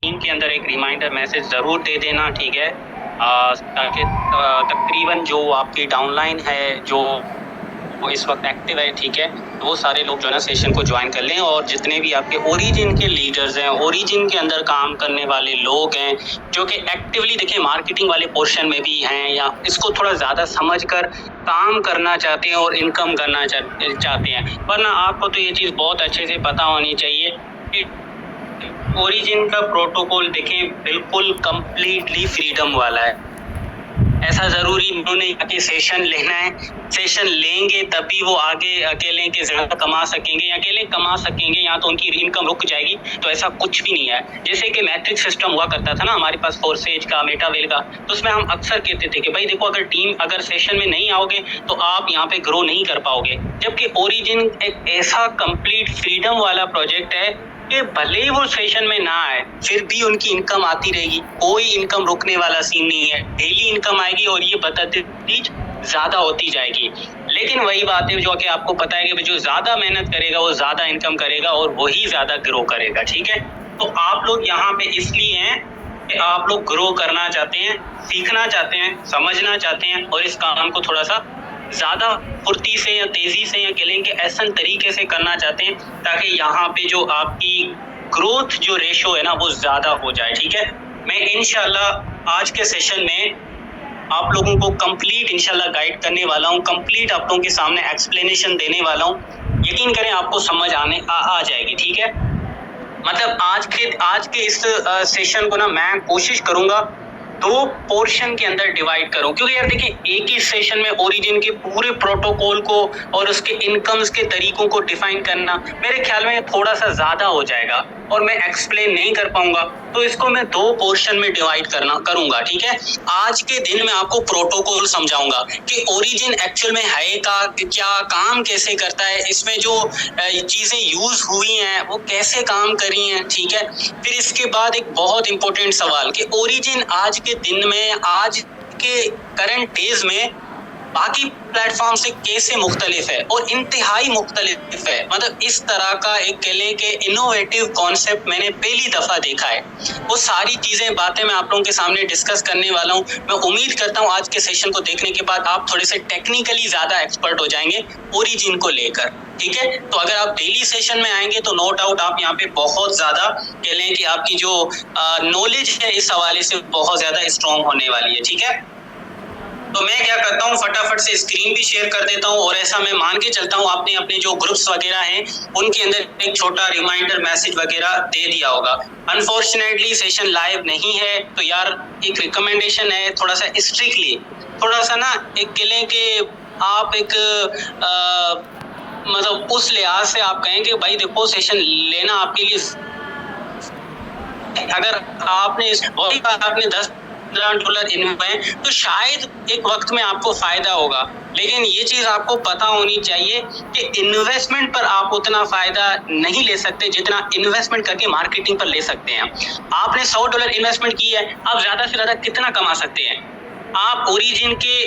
Team के अंदर एक रिमाइंडर मैसेज ज़रूर दे देना, ठीक है, ताकि तकरीबन जो आपकी डाउनलाइन है जो वो इस वक्त एक्टिव है, ठीक है, तो वो सारे लोग जो है ना सेशन को ज्वाइन कर लें। और जितने भी आपके ओरिजिन के लीडर्स हैं, ओरिजिन के अंदर काम करने वाले लोग हैं जो कि एक्टिवली देखिए मार्केटिंग वाले पोर्शन में भी हैं या इसको थोड़ा ज़्यादा समझकर काम करना चाहते हैं और इनकम करना चाहते हैं, वरना आपको तो ये चीज़ बहुत अच्छे से पता होनी चाहिए कि ओरिजिन का प्रोटोकॉल देखें बिल्कुल कंप्लीटली फ्रीडम वाला है। ऐसा ज़रूरी नहीं कि सेशन लेना है, सेशन लेंगे तभी वो आगे अकेले के ज़्यादा कमा सकेंगे या अकेले कमा सकेंगे या तो उनकी इनकम रुक जाएगी, तो ऐसा कुछ भी नहीं है। जैसे कि मैट्रिक्स सिस्टम हुआ करता था ना हमारे पास, फोर्सेज का, मेटावेल का, तो उसमें हम अक्सर कहते थे कि भाई देखो अगर सेशन में नहीं आओगे तो आप यहाँ पे ग्रो नहीं कर पाओगे। जबकि ओरिजिन एक ऐसा कंप्लीट फ्रीडम वाला प्रोजेक्ट है कि भले ही वो सेशन में ना आए फिर भी उनकी इनकम आती रहेगी, कोई इनकम रुकने वाला सीन नहीं है, डेली इनकम आएगी और ये बताते ज्यादा होती जाएगी। लेकिन वही बात है जो कि आपको पता है कि जो ज्यादा मेहनत करेगा वो ज्यादा इनकम करेगा और वही ज्यादा ग्रो करेगा, ठीक है। तो आप लोग यहाँ पे इसलिए हैं कि आप लोग ग्रो करना चाहते हैं, सीखना चाहते हैं, समझना चाहते हैं और इस काम को थोड़ा सा ज़्यादा फुर्ती से या तेज़ी से या कहें कि ऐसा तरीके से करना चाहते हैं ताकि यहाँ पे जो आपकी ग्रोथ जो रेशो है ना वो ज़्यादा हो जाए, ठीक है। मैं इंशाल्लाह आज के सेशन में आप लोगों को कंप्लीट इंशाल्लाह गाइड करने वाला हूँ, कंप्लीट आप लोगों के सामने एक्सप्लेनेशन देने वाला हूँ। यकीन करें आपको समझ आ जाएगी, ठीक है। मतलब आज के इस सेशन को ना मैं कोशिश करूँगा दो पोर्शन के अंदर डिवाइड करूं, क्योंकि यार देखिए एक ही सेशन में ओरिजिन के पूरे प्रोटोकॉल को और उसके इनकम्स के तरीकों को डिफाइन करना मेरे ख्याल में थोड़ा सा ज्यादा हो जाएगा और मैं एक्सप्लेन नहीं कर पाऊंगा, तो इसको मैं दो पोर्शन में डिवाइड करूंगा, ठीक है। आज के दिन मैं आपको प्रोटोकॉल समझाऊंगा कि ओरिजिन एक्चुअल में है क्या, काम कैसे करता है, इसमें जो चीजें यूज हुई हैं वो कैसे काम करी हैं, ठीक है। फिर इसके बाद एक बहुत इंपॉर्टेंट सवाल कि ओरिजिन आज के दिन में, आज के करंट डेज में बाकी प्लेटफॉर्म से कैसे मुख्तलिफ है और इंतहाई मुख्तलिफ है। मतलब इस तरह का एक कहले के इनोवेटिव कॉन्सेप्ट मैंने पहली दफ़ा देखा है। वो सारी चीज़ें, बातें मैं आप लोगों के सामने डिस्कस करने वाला हूँ। मैं उम्मीद करता हूँ आज के सेशन को देखने के बाद आप थोड़े से टेक्निकली ज़्यादा एक्सपर्ट हो जाएंगे ओरिजिन को लेकर, ठीक है। तो अगर आप डेली सेशन में आएंगे तो नो डाउट आप यहाँ पे बहुत ज़्यादा कह लें कि आपकी जो नॉलेज है इस हवाले से बहुत ज़्यादा स्ट्रॉन्ग होने वाली है, ठीक है। तो मैं क्या करता हूँ फटाफट से स्क्रीन भी शेयर कर देता हूँ और ऐसा मैं मान के चलता हूँ आपने अपने जो ग्रुप्स वगैरह हैं उनके अंदर एक छोटा रिमाइंडर मैसेज वगैरह दे दिया होगा। अनफॉर्चुनेटली सेशन लाइव नहीं है तो यार एक रिकमेंडेशन है, थोड़ा सा स्ट्रिक्टली, थोड़ा सा ना एक कह लें कि आप एक मतलब उस लिहाज से आप कहें कि भाई देखो सेशन लेना आपके लिए, अगर आपने आपने $10 इन्वेस्ट तो शायद एक वक्त में आपको फायदा होगा, लेकिन ये चीज आपको पता होनी चाहिए कि इन्वेस्टमेंट पर आप उतना फायदा नहीं ले सकते जितना इन्वेस्टमेंट करके मार्केटिंग पर ले सकते हैं। आपने $100 इन्वेस्टमेंट की है, आप ज्यादा से ज्यादा कितना कमा सकते हैं? आप ओरिजिन के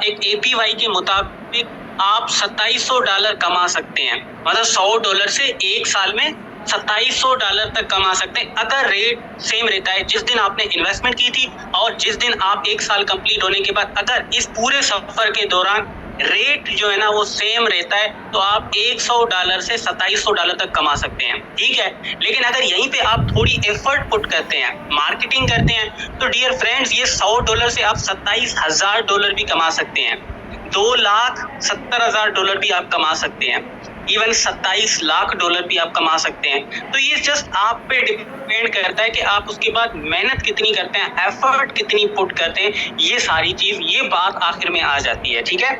एक APY के मुताबिक आप $2700 कमा सकते हैं। मतलब $100 से एक साल में $2700 तक कमा सकते हैं अगर रेट सेम रहता है जिस दिन आपने इन्वेस्टमेंट की थी और जिस दिन आप एक साल कंप्लीट होने के बाद अगर इस पूरे सफर के दौरान रेट जो है ना वो सेम रहता है तो आप $100 से $2700 तक कमा सकते हैं, ठीक है। लेकिन अगर यहीं पे आप थोड़ी एफर्ट पुट करते हैं, मार्केटिंग करते हैं, तो डियर फ्रेंड्स ये $100 से आप $27,000 भी कमा सकते हैं, $2,70,000 भी आप कमा सकते हैं, इवन $27 लाख भी आप कमा सकते हैं। तो ये जस्ट आप पे डिपेंड करता है कि आप उसके बाद मेहनत कितनी करते हैं, एफर्ट कितनी पुट करते हैं, ये सारी चीज, ये बात आखिर में आ जाती है, ठीक है।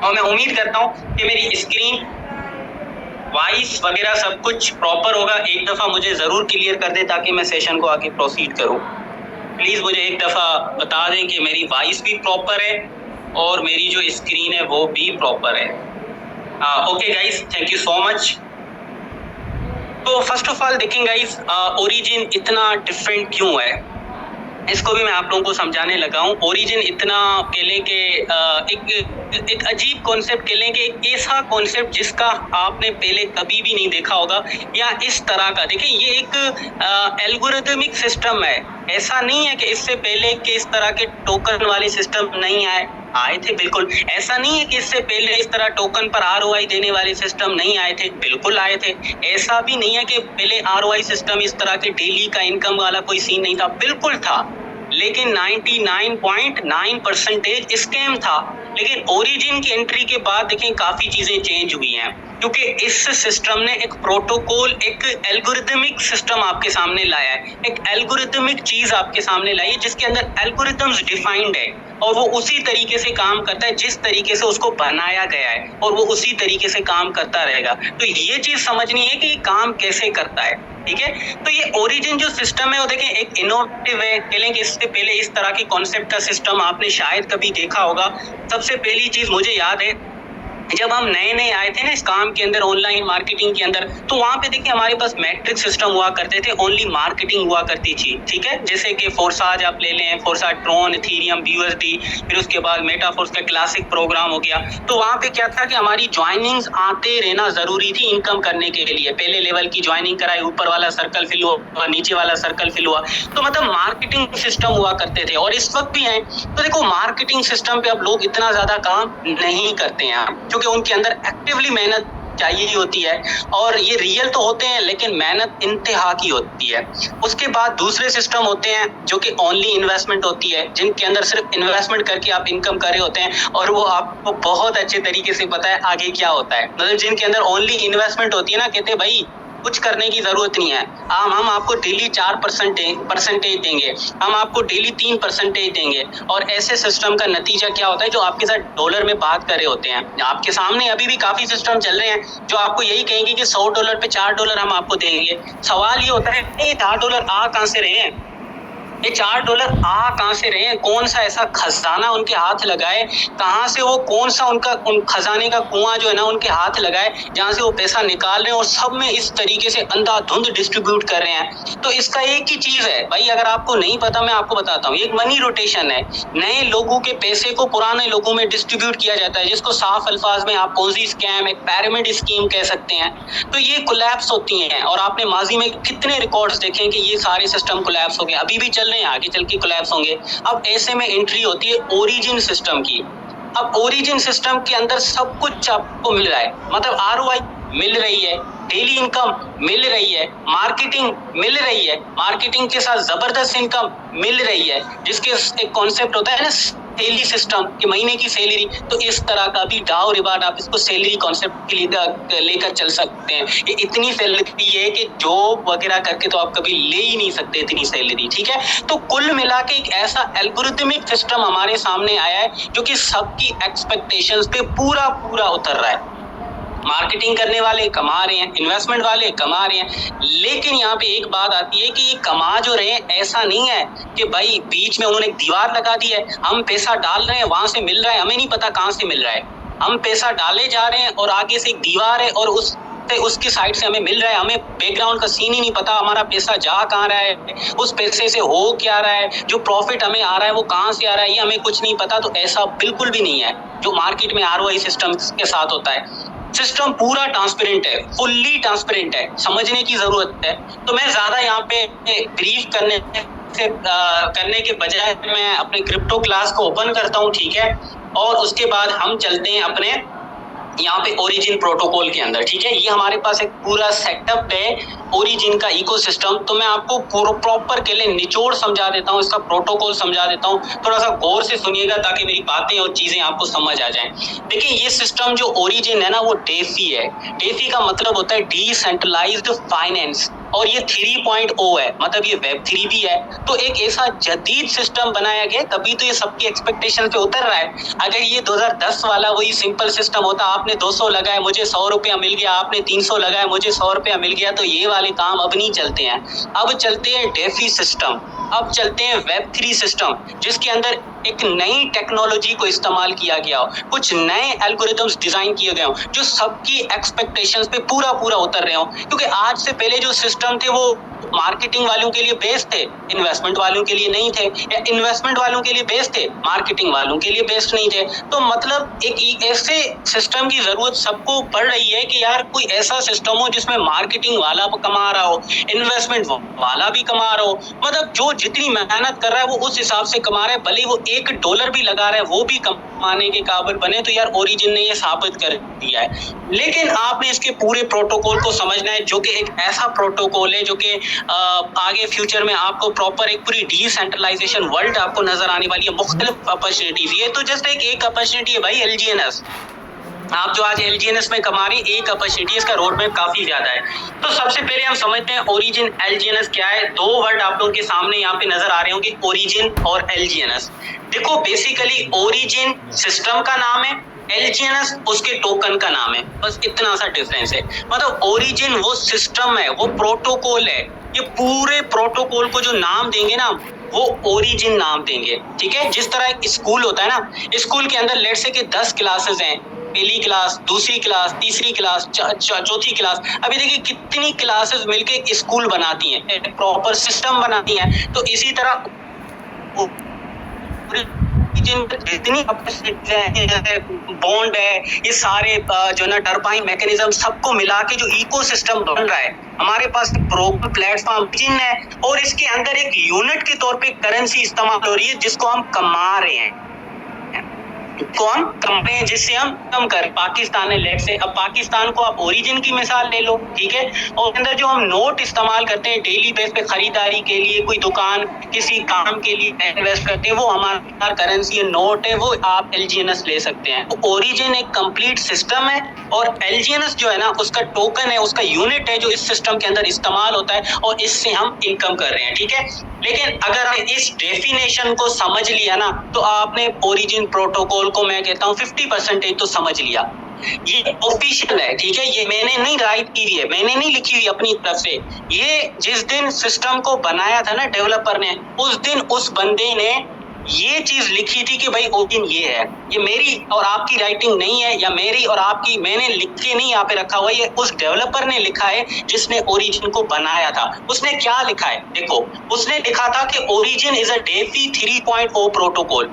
और मैं उम्मीद करता हूँ कि मेरी स्क्रीन, वॉइस वगैरह सब कुछ प्रॉपर होगा। एक दफ़ा मुझे ज़रूर क्लियर कर दे ताकि मैं सेशन को आगे प्रोसीड करूँ। प्लीज़ मुझे एक दफ़ा बता दें कि मेरी वॉइस भी प्रॉपर है और मेरी जो स्क्रीन है वो भी प्रॉपर है। Okay guys, thank you so much. तो फर्स्ट ऑफ ऑल देखें गाइस, ओरिजिन इतना डिफरेंट क्यों है? इसको भी मैं आप लोगों को समझाने लगा हूँ। ओरिजिन इतना कह लें कि एक अजीब कॉन्सेप्ट कह लें कि एक ऐसा कॉन्सेप्ट जिसका आपने पहले कभी भी नहीं देखा होगा, या इस तरह का देखिए ये एक एल्गोरिथमिक सिस्टम है। ऐसा नहीं है कि इससे पहले कि इस तरह के टोकन वाले सिस्टम नहीं आए थे, बिल्कुल ऐसा नहीं है कि इससे पहले इस तरह टोकन पर आरओआई देने वाले सिस्टम नहीं आए थे, बिल्कुल आए थे। ऐसा भी नहीं है कि पहले आरओआई सिस्टम इस तरह के डेली का इनकम वाला कोई सीन नहीं था, बिल्कुल था, लेकिन 99.9% स्कैम था। लेकिन ओरिजिन की एंट्री के बाद देखें काफी चीजें चेंज हुई हैं, क्योंकि इस सिस्टम ने एक प्रोटोकॉल, एक एल्गोरिथमिक सिस्टम आपके सामने लाया है, एक एल्गोरिथमिक चीज आपके सामने लाई है जिसके अंदर एल्गोरिथम्स डिफाइंड है, और वो उसी तरीके से काम करता है जिस तरीके से उसको बनाया गया है, और वो उसी तरीके से काम करता रहेगा। तो ये चीज समझनी है कि ये काम कैसे करता है, ठीक है। तो ये ओरिजिन जो सिस्टम है वो देखें एक इनोवेटिव है, कह लें कि इससे पहले इस तरह की कॉन्सेप्ट का सिस्टम आपने शायद कभी देखा होगा। सबसे पहली चीज मुझे याद है, जब हम नए नए आए थे ना इस काम के अंदर, ऑनलाइन मार्केटिंग के अंदर, तो वहां पे देखिए हमारे पास मैट्रिक सिस्टम हुआ करते थे, ओनली मार्केटिंग हुआ करती थी, ठीक है। जैसे कि फोर्साज आप ले लें, फोर्सा ट्रॉन, इथेरियम, बीयूएसडी, फिर उसके बाद मेटाफोर्स का क्लासिक प्रोग्राम हो गया। तो वहां पे क्या था कि हमारी ज्वाइनिंग्स आते रहना जरूरी थी इनकम करने के लिए। पहले लेवल की ज्वाइनिंग कराई, ऊपर वाला सर्कल फिल हुआ, नीचे वाला सर्कल फिल हुआ, तो मतलब मार्केटिंग सिस्टम हुआ करते थे, और इस वक्त भी है। तो देखो मार्केटिंग सिस्टम पे अब लोग इतना ज्यादा काम नहीं करते हैं, क्योंकि उनके अंदर एक्टिवली मेहनत चाहिए होती है, और ये रियल तो होते हैं लेकिन मेहनत इंतहा की होती है। उसके बाद दूसरे सिस्टम होते हैं जो कि ओनली इन्वेस्टमेंट होती है, जिनके अंदर सिर्फ इन्वेस्टमेंट करके आप इनकम कर रहे होते हैं, और वो आपको बहुत अच्छे तरीके से पता है आगे क्या होता है। मतलब जिनके अंदर ओनली इन्वेस्टमेंट होती है ना, कहते हैं भाई कुछ करने की जरूरत नहीं है, हम आपको डेली 4% देंगे, हम आपको डेली 3% देंगे। और ऐसे सिस्टम का नतीजा क्या होता है, जो आपके साथ डॉलर में बात कर रहे होते हैं, आपके सामने अभी भी काफी सिस्टम चल रहे हैं जो आपको यही कहेंगे कि $100 पे $4 हम आपको देंगे। सवाल ये होता है ये $4 आ कहां से रहे हैं, ये $4 आ कहां से रहे हैं, कौन सा ऐसा खजाना उनके हाथ लगाए, कहां से वो कौन सा उन खजाने का कुआं जो है ना उनके हाथ लगाए, जहां से वो पैसा निकाल रहे हैं और सब में इस तरीके से अंधाधुंध डिस्ट्रीब्यूट कर रहे हैं। तो इसका एक ही चीज है भाई, अगर आपको नहीं पता मैं आपको बताता हूँ, एक मनी रोटेशन है। नए लोगों के पैसे को पुराने लोगों में डिस्ट्रीब्यूट किया जाता है, जिसको साफ अल्फाज में आप पोंजी स्कैम, एक पैरामिड स्कीम कह सकते हैं। तो ये कोलैप्स होती हैं, और आपने माजी में कितने रिकॉर्ड्स देखे कि ये सारे सिस्टम कोलैप्स हो गए, अभी भी चल रहे हैं, आगे चल के कोलैप्स होंगे। अब ऐसे में एंट्री होती है ओरिजिन सिस्टम की। अब ओरिजिन सिस्टम के अंदर सब कुछ आपको मिल रहा है, मतलब आरओआई मिल रही है, डेली इनकम मिल रही है, मार्केटिंग मिल रही है, मार्केटिंग के साथ जबरदस्त इनकम मिल रही है, जिसके एक कॉन्सेप्ट होता है ना सैलरी सिस्टम की, महीने की सैलरी। तो इस तरह का भी डाउ रिवार्ड आप इसको सैलरी कॉन्सेप्ट के लिए लेकर चल सकते हैं। ये इतनी सैलरी है कि जॉब वगैरह करके तो आप कभी ले ही नहीं सकते इतनी सैलरी, ठीक है। तो कुल मिला के एक ऐसा एल्गोरिथमिक सिस्टम हमारे सामने आया है जो कि सबकी एक्सपेक्टेशंस पे पूरा पूरा उतर रहा है। मार्केटिंग करने वाले कमा रहे हैं, इन्वेस्टमेंट वाले कमा रहे हैं, लेकिन यहाँ पे एक बात आती है कि ये कमा जो रहे हैं, ऐसा नहीं है कि भाई बीच में उन्होंने एक दीवार लगा दी है, हम पैसा डाल रहे हैं वहां से मिल रहा है, हमें नहीं पता कहाँ से मिल रहा है। हम पैसा डाले जा रहे हैं और आगे से एक दीवार है और उसकी साइड से हमें मिल रहा है, हमें बैकग्राउंड का सीन ही नहीं पता, हमारा पैसा जा कहाँ रहा है, उस पैसे से हो क्या रहा है, जो प्रॉफिट हमें आ रहा है वो कहाँ से आ रहा है, ये हमें कुछ नहीं पता। तो ऐसा बिल्कुल भी नहीं है जो मार्केट में आरओआई सिस्टम के साथ होता है। सिस्टम पूरा ट्रांसपेरेंट है, फुल्ली ट्रांसपेरेंट है, समझने की जरूरत है। तो मैं ज्यादा यहाँ पे ब्रीफ करने के बजाय मैं अपने क्रिप्टो क्लास को ओपन करता हूँ, ठीक है, और उसके बाद हम चलते हैं अपने यहाँ पे ओरिजिन प्रोटोकॉल के अंदर, ठीक है। ये हमारे पास एक पूरा सेटअप है ओरिजिन का इकोसिस्टम। तो मैं आपको प्रॉपर के लिए निचोड़ समझा देता हूँ, इसका प्रोटोकॉल समझा देता हूँ, थोड़ा सा गौर से सुनिएगा ताकि मेरी बातें और चीजें आपको समझ आ जाएं। देखिए ये सिस्टम जो ओरिजिन है ना वो डेफी है। डेफी का मतलब होता है डिसेंट्रलाइज्ड फाइनेंस, और ये 3.0 है, मतलब ये वेब 3 भी है। तो एक ऐसा जदीद सिस्टम बनाया गया, तभी तो ये सबकी एक्सपेक्टेशन पे उतर रहा है। अगर ये 2010 वाला वही सिंपल सिस्टम होता, आपने 200 लगाए मुझे 100 रुपया मिल गया, आपने 300 लगाए मुझे 100 रुपया मिल गया, तो ये वाले काम अब नहीं चलते हैं। अब चलते हैं डेफी सिस्टम, अब चलते हैं वेब 3 सिस्टम, जिसके अंदर एक नई टेक्नोलॉजी को इस्तेमाल किया गया हो, कुछ नए एल्गोरिथम्स डिजाइन किए गए हो जो सबकी एक्सपेक्टेशंस पे पूरा पूरा उतर रहे हो। क्योंकि आज से पहले जो सिस्टम थे वो मार्केटिंग वालों के लिए बेस्ट थे, इन्वेस्टमेंट वालों के लिए नहीं थे, या इन्वेस्टमेंट वालों के लिए बेस्ट थे, मार्केटिंग वालों के लिए बेस्ट नहीं थे। तो मतलब एक ऐसे सिस्टम की जरूरत सबको पड़ रही है कि यार कोई ऐसा सिस्टम हो जिसमें मार्केटिंग वाला कमा रहा हो, इन्वेस्टमेंट वाला भी कमा रहा हो, मतलब जो जितनी मेहनत कर रहा है वो उस हिसाब से कमा रहा है, भले वो $1 भी लगा रहा है वो भी कमाने के काबिल बने। तो यार ओरिजिन ने ये साबित कर दिया है। लेकिन आपने इसके पूरे प्रोटोकॉल को समझना है, जो कि एक ऐसा प्रोटोकॉल है जो कि आगे फ्यूचर में आपको प्रॉपर एक पूरी डिसेंट्रलाइजेशन वर्ल्ड आपको नजर आने वाली है, मुख्तलिफ अपॉर्चुनिटीज। ये तो जस्ट एक अपॉर्चुनिटी है भाई, LGNS। आप जो आज LGNS में कमा रही है एक अपॉर्चुनिटी, इसका रोड मैप काफी ज्यादा है। तो सबसे पहले हम समझते हैं ओरिजिन LGNS क्या है। दो वर्ड आप लोगों के सामने यहाँ पे नजर आ रहे होंगे, ओरिजिन और LGNS। देखो बेसिकली ओरिजिन सिस्टम का नाम है, LGNS उसके टोकन का नाम है, बस इतना सा डिफरेंस है। मतलब ओरिजिन वो सिस्टम है, वो प्रोटोकॉल है, ये पूरे प्रोटोकॉल को जो नाम देंगे ना वो ओरिजिन नाम देंगे, ठीक है। जिस तरह एक स्कूल होता है ना, स्कूल के अंदर लेट्स से कि 10 क्लासेस हैं, पहली क्लास, दूसरी क्लास, तीसरी क्लास, चौथी क्लास। अभी देखिए कितनी क्लासेस मिलके एक स्कूल बनाती हैं, एक प्रॉपर सिस्टम बनाती हैं। तो इसी तरह जितनी बॉन्ड है, ये सारे जो ना टर्बाइन मैकेनिज्म सबको मिला के जो इकोसिस्टम बन रहा है, हमारे पास प्रोग्राम प्लेटफॉर्म जिन है, और इसके अंदर एक यूनिट के तौर पे करेंसी इस्तेमाल हो रही है जिसको हम कमा रहे हैं। कौन कम रहे हैं? जिससे हम कम कर, पाकिस्तान है लेट से, अब पाकिस्तान को आप ओरिजिन की मिसाल ले लो, ठीक है। और अंदर जो हम नोट इस्तेमाल करते हैं डेली बेस पे खरीदारी के लिए, कोई दुकान किसी काम के लिए इन्वेस्ट करते हैं, वो हमारा करेंसी है, नोट है, वो आप LGNS ले सकते हैं। तो ओरिजिन एक कंप्लीट सिस्टम है और LGNS जो है ना उसका टोकन है, उसका यूनिट है जो इस सिस्टम के अंदर इस्तेमाल होता है और इससे हम इनकम कर रहे हैं, ठीक है। लेकिन अगर हम इस डेफिनेशन को समझ लिया ना तो आपने ओरिजिन प्रोटोकॉल को मैं कहता हूँ 50% तो समझ लिया। ये ऑफिशियल है, ठीक है, ये मैंने नहीं राइट की हुई है, मैंने नहीं लिखी हुई अपनी तरफ से। ये जिस दिन सिस्टम को बनाया था ना डेवलपर ने, उस दिन उस बंदे ने ये चीज लिखी थी कि भाई ओरिजिन ये है। ये मेरी और आपकी राइटिंग नहीं है, या मेरी और आपकी मैंने लिख के नहीं यहाँ पे रखा हुआ, ये उस डेवलपर ने लिखा है जिसने ओरिजिन को बनाया था। उसने क्या लिखा है देखो, उसने लिखा था कि origin is a DeFi 3.0 protocol.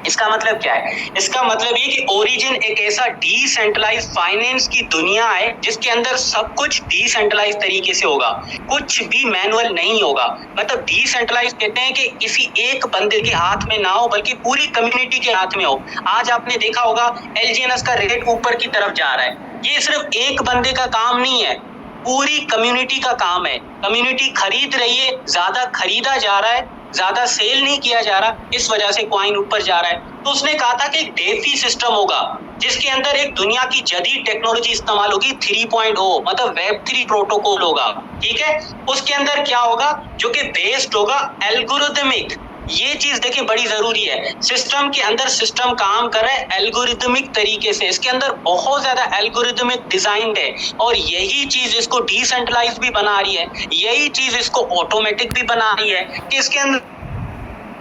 इसका मतलब क्या है? इसका मतलब ये कि ओरिजिन एक ऐसा डिसेंट्रलाइज फाइनेंस की दुनिया है जिसके अंदर सब कुछ डिसेंट्रलाइज तरीके से होगा, कुछ भी मैनुअल नहीं होगा। मतलब डिसेंट्रलाइज कहते हैं कि किसी एक बंदे के हाथ में ना हो बल्कि पूरी कम्युनिटी के हाथ में हो। आज आपने देखा होगा LGNS का रेट ऊपर की तरफ जा रहा है, ये सिर्फ एक बंदे का काम नहीं है, पूरी कम्युनिटी का काम है। कम्युनिटी खरीद रही है, ज्यादा खरीदा जा रहा है, ज्यादा सेल नहीं किया जा रहा, इस वजह से कॉइन ऊपर जा रहा है। तो उसने कहा था कि एक डेफी सिस्टम होगा जिसके अंदर एक दुनिया की जदीद टेक्नोलॉजी इस्तेमाल होगी 3.0, मतलब Web3 प्रोटोकॉल होगा, ठीक है। उसके अंदर क्या होगा जो कि बेस्ड होगा एल्गोरिथमिक। ये चीज देखिए बड़ी जरूरी है, सिस्टम के अंदर सिस्टम काम कर रहा है एल्गोरिथमिक तरीके से, इसके अंदर बहुत ज्यादा एल्गोरिथमिक डिजाइन है, और यही चीज इसको डिसेंट्रलाइज भी बना रही है, यही चीज इसको ऑटोमेटिक भी बना रही है कि इसके अंदर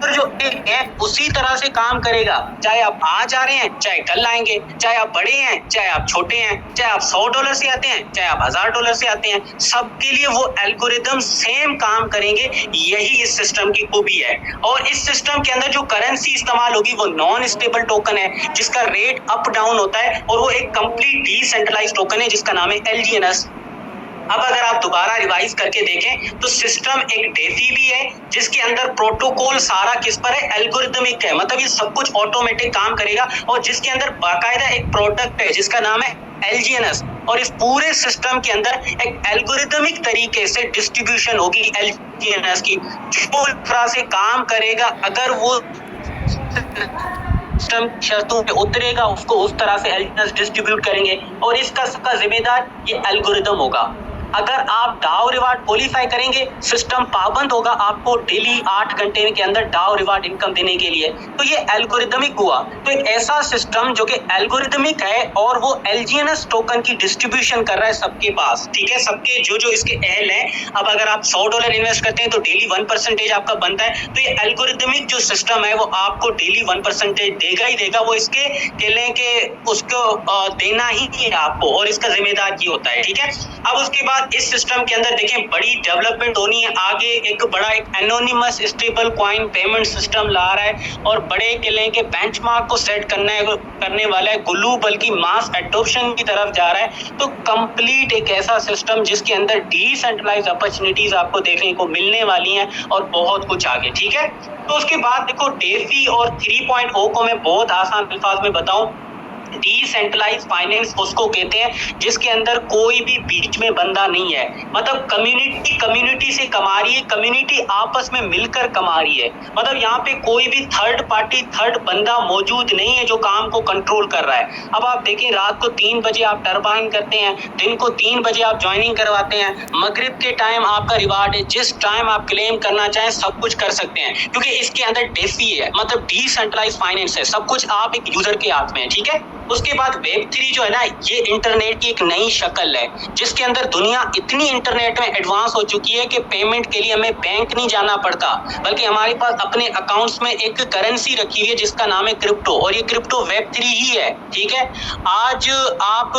जो एक है उसी तरह से काम करेगा, चाहे आप आज आ रहे हैं, चाहे कल आएंगे, चाहे आप बड़े हैं, चाहे आप छोटे हैं, चाहे आप $100 से आते हैं, चाहे आप $1000 से आते हैं, सबके लिए वो एल्गोरिथम सेम काम करेंगे। यही इस सिस्टम की खूबी है। और इस सिस्टम के अंदर जो करेंसी इस्तेमाल होगी वो नॉन स्टेबल टोकन है जिसका रेट अप डाउन होता है, और वो एक कंप्लीट डिसेंट्रलाइज्ड टोकन है जिसका नाम है LGNS। अब अगर आप दोबारा रिवाइज करके देखें तो सिस्टम एक डेफी भी है जिसके अंदर प्रोटोकॉल सारा किस पर है, एल्गोरिथमिक है, मतलब ये सब कुछ ऑटोमेटिक काम करेगा, और जिसके अंदर बाकायदा एक प्रोडक्ट है जिसका नाम है LGNS। और इस पूरे सिस्टम के अंदर एक एल्गोरिथमिक तरीके से डिस्ट्रीब्यूशन होगी LGNS की, जो तरह से काम करेगा। अगर वो सिस्टम शर्तों पे उतरेगा उसको उस तरह से LGNS डिस्ट्रीब्यूट करेंगे, और इसका सबका जिम्मेदार ये एल्गोरिथम होगा। अगर आप डाउ रिवार्ड क्वालिफाई करेंगे, सिस्टम पाबंद होगा आपको डेली 8 घंटे के अंदर डाउ रिवार्ड इनकम देने के लिए, तो ये एल्गोरिथमिक हुआ। तो एक ऐसा सिस्टम जो कि एल्गोरिथमिक है और वो LGNS टोकन की डिस्ट्रीब्यूशन कर रहा है सबके पास, ठीक है, सबके जो इसके अहल हैं। अब अगर आप $100 इन्वेस्ट करते हैं तो डेली 1% आपका बनता है, तो ये एल्गोरिथमिक जो सिस्टम है वो आपको डेली 1% देगा ही देगा, वो इसके कह लें कि उसको देना ही है आपको, और इसका जिम्मेदार ये होता है, ठीक है। अब उसके बाद बाद इस सिस्टम के अंदर देखिए बड़ी डेवलपमेंट होनी है आगे, एक बड़ा एक anonymous stable coin payment system ला रहा है और बड़े किले के बेंचमार्क को सेट करने वाला है गुल्लू, बल्कि मास एडॉप्शन की तरफ जा रहा है। तो कंप्लीट एक ऐसा सिस्टम जिसके अंदर डिसेंट्रलाइज अपॉर्चुनिटीज आपको देखने को मिलने वाली हैं और बहुत कुछ आगे, ठीक है। तो उसके बाद देखो डेफी और 3.0 को मैं बहुत आसान अल्फाज में बताऊं, डिसेंट्रलाइज फाइनेंस उसको कहते हैं जिसके अंदर कोई भी बीच में बंदा नहीं है, मतलब कम्युनिटी से कमा रही है, कम्युनिटी आपस में मिलकर कमा रही है, मतलब यहाँ पे कोई भी थर्ड पार्टी थर्ड बंदा मौजूद नहीं है जो काम को कंट्रोल कर रहा है। अब आप देखें रात को 3 बजे आप टरबाइन करते हैं, दिन को 3 बजे आप ज्वाइनिंग करवाते हैं, मगरिब के टाइम आपका रिवार्ड है, जिस टाइम आप क्लेम करना चाहें सब कुछ कर सकते हैं, क्योंकि इसके अंदर डेफी है, मतलब डिसेंट्रलाइज फाइनेंस है, सब कुछ आप एक यूजर के हाथ में है, ठीक है। उसके बाद वेब3 जो है ना, ये इंटरनेट की एक नई शक्ल है जिसके अंदर दुनिया इतनी इंटरनेट में एडवांस हो चुकी है कि पेमेंट के लिए हमें बैंक नहीं जाना पड़ता, बल्कि हमारे पास अपने अकाउंट्स में एक करेंसी रखी हुई है जिसका नाम है क्रिप्टो, और ये क्रिप्टो वेब3 ही है, ठीक है। आज आप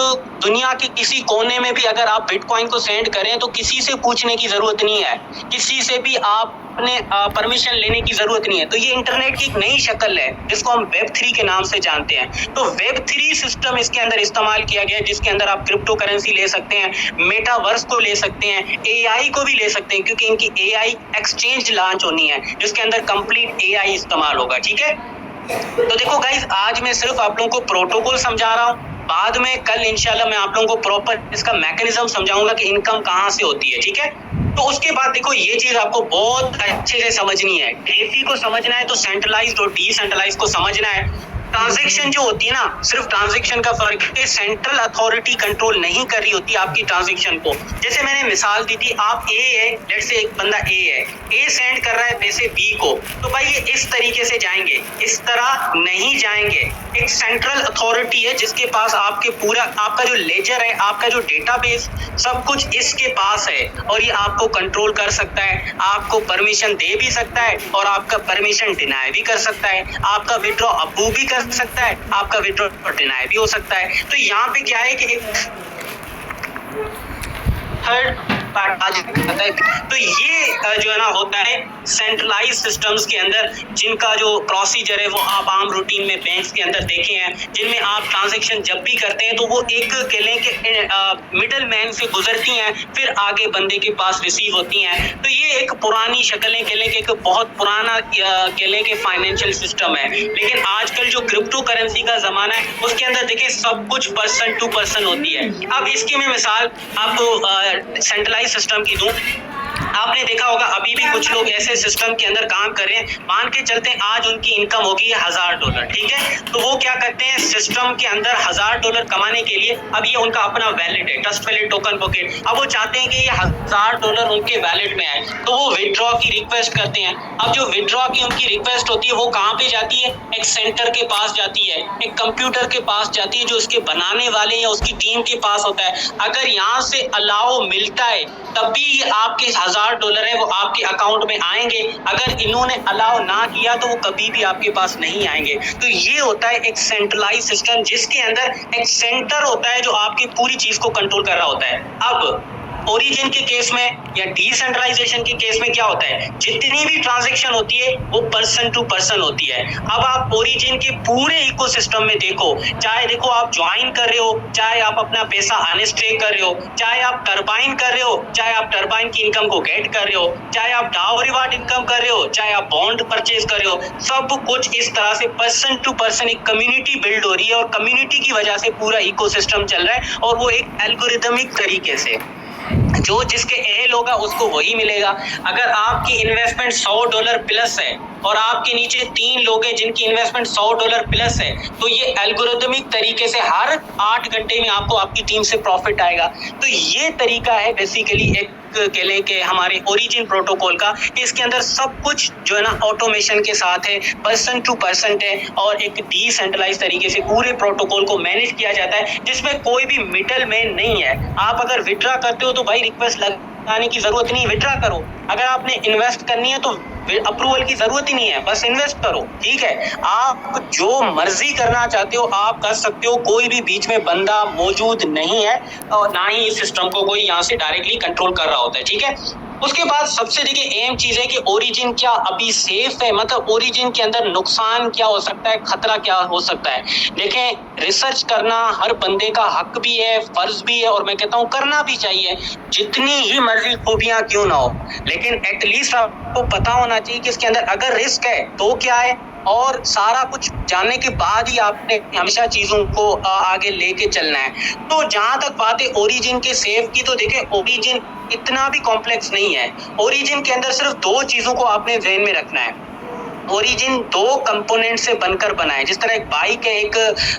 दुनिया के किसी कोने में भी अगर आप बिटकॉइन को सेंड करें तो किसी से पूछने की जरूरत नहीं है, किसी से भी आप अपने परमिशन लेने की जरूरत नहीं है। तो ये इंटरनेट की एक नई शक्ल है जिसको हम वेब3 के नाम से जानते हैं। तो वेब3 सिस्टम इसके अंदर इस्तेमाल किया गया है जिसके अंदर आप क्रिप्टो करेंसी ले सकते हैं, मेटावर्स को ले सकते हैं, एआई को भी ले सकते हैं, क्योंकि इनकी एआई एक्सचेंज लॉन्च होनी है जिसके अंदर कंप्लीट एआई इस्तेमाल होगा, ठीक है। तो देखो गाइस, आज मैं सिर्फ आप लोगों को प्रोटोकॉल समझा रहा हूँ, बाद में कल इंशाल्लाह मैं आप लोगों को प्रॉपर इसका मैकेनिज्म समझाऊंगा कि इनकम कहाँ से होती है, ठीक है। तो उसके बाद देखो ये चीज आपको बहुत अच्छे से समझनी है, डेफी को समझना है तो सेंट्रलाइज्ड और डिसेंट्रलाइज्ड को समझना है। ट्रांजैक्शन जो होती है ना, सिर्फ ट्रांजैक्शन का फर्क है, सेंट्रल अथॉरिटी कंट्रोल नहीं कर रही होती आपकी ट्रांजैक्शन को। जैसे मैंने मिसाल दी थी, आप ए है, लेट्स से एक बंदा ए है, ए सेंड कर रहा है पैसे बी को, तो भाई ये इस तरीके से जाएंगे, इस तरह नहीं जाएंगे। एक सेंट्रल अथॉरिटी है जिसके पास आपके पूरा आपका जो लेजर है, आपका जो डेटाबेस, सब कुछ इसके पास है और ये आपको कंट्रोल कर सकता है, आपको परमिशन दे भी सकता है और आपका परमिशन डिनाई भी कर सकता है, आपका विड्रॉ अप्रूव भी कर सकता है, आपका विड्रॉ डिनाई भी हो सकता है। तो यहाँ पे क्या है कि एक थर्ड पार्ट आ जाता है। तो ये जो है ना होता है सेंट्रलाइज सिस्टम्स के अंदर, जिनका जो प्रोसीजर है वो आप आम रूटीन में बैंक्स के अंदर देखे हैं, जिनमें आप ट्रांजैक्शन जब भी करते हैं तो वो एक केले के मिडल मैन से गुजरती हैं, फिर आगे बंदे के पास रिसीव होती हैं। तो ये एक पुरानी शक्ल है केले के, एक बहुत पुराना केले के फाइनेंशियल सिस्टम है। लेकिन आजकल जो क्रिप्टो करेंसी का जमाना है उसके अंदर देखिए सब कुछ पर्सन टू पर्सन होती है। अब इसकी मैं मिसाल आपको सेंट्रलाइज सिस्टम की दूं, आपने देखा होगा अभी भी कुछ लोग ऐसे सिस्टम के अंदर काम कर रहे हैं, मान के चलते हैं आज उनकी इनकम होगी $1000, ठीक है। तो वो क्या करते हैं, सिस्टम के अंदर $1000 कमाने के लिए, अब ये उनका अपना वैलेट है, ट्रस्ट वैलेट, टोकन पॉकेट, अब वो चाहते हैं कि ये $1000 उनके वैलेट में आए, तो वो विड्रॉ की रिक्वेस्ट करते हैं। अब जो विड्रॉ की उनकी रिक्वेस्ट होती है वो कहाँ पे जाती है, एक सेंटर के पास जाती है, एक कंप्यूटर के पास जाती है जो उसके बनाने वाले या उसकी टीम के पास होता है। अगर यहाँ से अलाउ मिलता है तभी ये आपके $1000 है वो आपके अकाउंट में आएंगे, अगर इन्होंने अलाउ ना किया तो वो कभी भी आपके पास नहीं आएंगे। तो ये होता है एक सेंट्रलाइज सिस्टम जिसके अंदर एक सेंटर होता है जो आपकी पूरी चीज को कंट्रोल कर रहा होता है। अब ओरिजिन के केस में या डिसेंट्रलाइजेशन के केस में क्या होता है, जितनी भी ट्रांजैक्शन होती है वो पर्सन टू पर्सन होती है। अब आप ओरिजिन के पूरे इकोसिस्टम में देखो, चाहे देखो आप ज्वाइन कर रहे हो, चाहे आप अपना पैसा अनस्टेक कर रहे हो, चाहे आप टरबाइन कर रहे हो, चाहे आप टरबाइन की इनकम को गेट कर रहे हो, चाहे आप डाउ रिवार्ड इनकम कर रहे हो, चाहे आप बॉन्ड परचेज कर रहे हो, सब कुछ इस तरह से पर्सन टू पर्सन एक कम्युनिटी बिल्ड हो रही है और कम्युनिटी की वजह से पूरा इकोसिस्टम चल रहा है और वो एक एल्गोरिदमिक तरीके से जो जिसके अहल होगा उसको वही मिलेगा। अगर आपकी इन्वेस्टमेंट $100 प्लस है और आपके नीचे 3 लोग हैं जिनकी इन्वेस्टमेंट $100 प्लस है, तो ये एल्गोरिदमिक तरीके से हर 8 घंटे में आपको आपकी टीम से प्रॉफिट आएगा। तो ये तरीका है बेसिकली एक केले के हमारे ओरिजिन प्रोटोकॉल का। इसके अंदर सब कुछ जो है ना ऑटोमेशन के साथ है, पर्सन टू पर्सन है और एक डिसेंट्रलाइज तरीके से पूरे प्रोटोकॉल को मैनेज किया जाता है जिसमें कोई भी मिडल मैन नहीं है। आप अगर विड्रॉ करते हो तो भाई रिक्वेस्ट लगाने की जरूरत नहीं, विड्रॉ करो। अगर आपने इन्वेस्ट करनी है तो अप्रूवल की जरूरत ही नहीं है, बस इन्वेस्ट करो, ठीक है। आप जो मर्जी करना चाहते हो आप कर सकते हो, कोई भी बीच में बंदा मौजूद नहीं है और ना ही इस सिस्टम को कोई यहाँ से डायरेक्टली कंट्रोल कर रहा होता है, ठीक है। उसके बाद सबसे देखिए अहम चीज है कि ओरिजिन क्या अभी सेफ है, मतलब ओरिजिन के अंदर नुकसान क्या हो सकता है, खतरा क्या हो सकता है। देखें, रिसर्च करना हर बंदे का हक भी है, फर्ज भी है, और मैं कहता हूँ करना भी चाहिए, जितनी ही मर्जी खूबियां क्यों ना हो, लेकिन एटलीस्ट आपको पता होना चाहिए कि इसके अंदर अगर रिस्क है तो क्या है, और सारा कुछ जानने के बाद ही आपने हमेशा चीजों को आगे लेके चलना है। तो जहां तक बात है ओरिजिन के सेफ की, तो देखिए ओरिजिन इतना भी कॉम्प्लेक्स नहीं है। ओरिजिन के अंदर सिर्फ दो चीजों को आपने ध्यान में रखना है। ओरिजिन दो कंपोनेंट से बनकर बना है। जिस तरह एक बाइक है, एक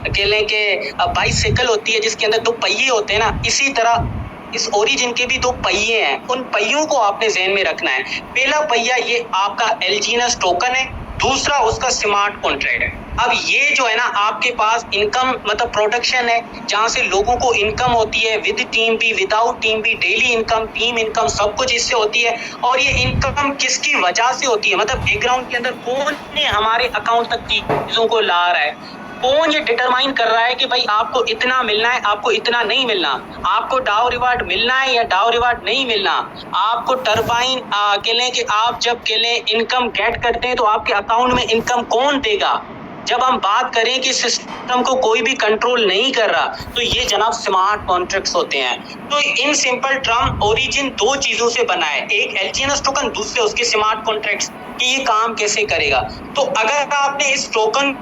कह लें कि बाइसाइकिल होती है जिसके अंदर दो पहिए होते हैं ना, इसी तरह इस ओरिजिन के भी दो पहिए हैं। उन पहियों को आपने ध्यान में रखना है। पहला पहिया ये आपका एलजीएनएस टोकन है, दूसरा उसका स्मार्ट कॉन्ट्रैक्ट है। अब ये जो है ना आपके पास इनकम मतलब प्रोडक्शन है, जहां से लोगों को इनकम होती है, विद टीम भी विदाउट टीम भी, डेली इनकम, टीम इनकम, सब कुछ इससे होती है। और ये इनकम किसकी वजह से होती है, मतलब बैकग्राउंड के अंदर कौन ने हमारे अकाउंट तक चीजों को ला रहा है, कौन ये डिटरमाइन कर रहा है कि भाई आपको इतना मिलना है, आपको इतना नहीं मिलना, आपको डाउ रिवार्ड मिलना है या डाउ रिवार्ड नहीं मिलना, आपको टर्बाइन कह लें कि आप जब कह लें इनकम गेट करते हैं तो आपके अकाउंट में इनकम कौन देगा। जब हम बात करें कि सिस्टम को कोई भी कंट्रोल नहीं कर रहा, तो ये जनाब स्मार्ट कॉन्ट्रैक्ट्स होते हैं। तो इन सिंपल टर्म ओरिजिन दो चीजों से बना है, एक एलजीएनएस टोकन, दूसरे उसके स्मार्ट कॉन्ट्रैक्ट्स, कि ये काम कैसे करेगा। तो अगर आपने इस टोकन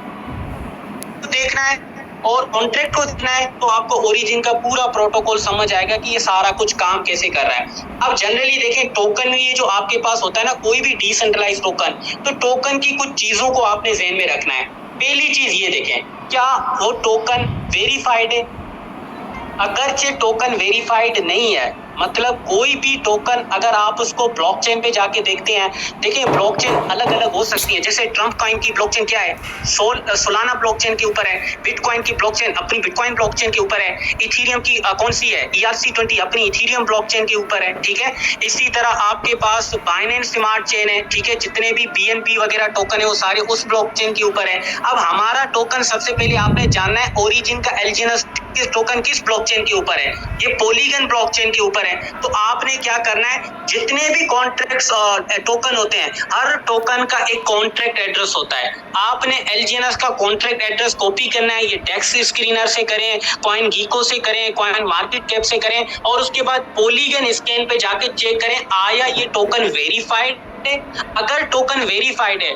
देखना है और कॉन्ट्रैक्ट को देखना है तो आपको ओरिजिन का पूरा प्रोटोकॉल समझ आएगा कि ये सारा कुछ काम कैसे कर रहा है। अब जनरली देखें टोकन में ये जो आपके पास होता है ना, कोई भी डिसेंट्रलाइज टोकन, तो टोकन की कुछ चीजों को आपने ध्यान में रखना है। पहली चीज ये देखें, क्या वो टोकन वेरीफाइड है। अगरचे टोकन वेरीफाइड नहीं है, मतलब कोई भी टोकन अगर आप उसको ब्लॉकचेन पे जाके देखते हैं, देखिए ब्लॉकचेन अलग अलग हो सकती है। जैसे ट्रम्प कॉइन की ब्लॉकचेन क्या है, सोलाना ब्लॉकचेन के ऊपर है, बिटकॉइन की ब्लॉकचेन अपनी बिटकॉइन ब्लॉकचेन के ऊपर है, इथेरियम की कौन सी है, ERC20 अपनी इथेरियम ब्लॉकचेन के ऊपर है, ठीक है। इसी तरह आपके पास बाइनेंस स्मार्ट चेन है, ठीक है, जितने भी BNB वगैरह टोकन है वो सारे उस ब्लॉकचेन के ऊपर है। अब हमारा टोकन सबसे पहले आपने जानना है ओरिजिन का एलजीएनएस टोकन किस ब्लॉकचेन के ऊपर है, ये पॉलीगन ब्लॉकचेन के ऊपर है। तो आपने क्या करना है, जितने भी कॉन्ट्रैक्ट्स टोकन होते हैं, हर टोकन का एक कॉन्ट्रैक्ट एड्रेस होता है। आपने एलजीएनएस का कॉन्ट्रैक्ट एड्रेस कॉपी करना है, ये डेक्स स्क्रीनर से करें, कॉइन गीको से करें, कॉइन मार्केट कैप से करें, और उसके बाद पॉलीगन स्कैन पे जाके चेक करें आया ये टोकन वेरीफाइड है। अगर टोकन वेरीफाइड है,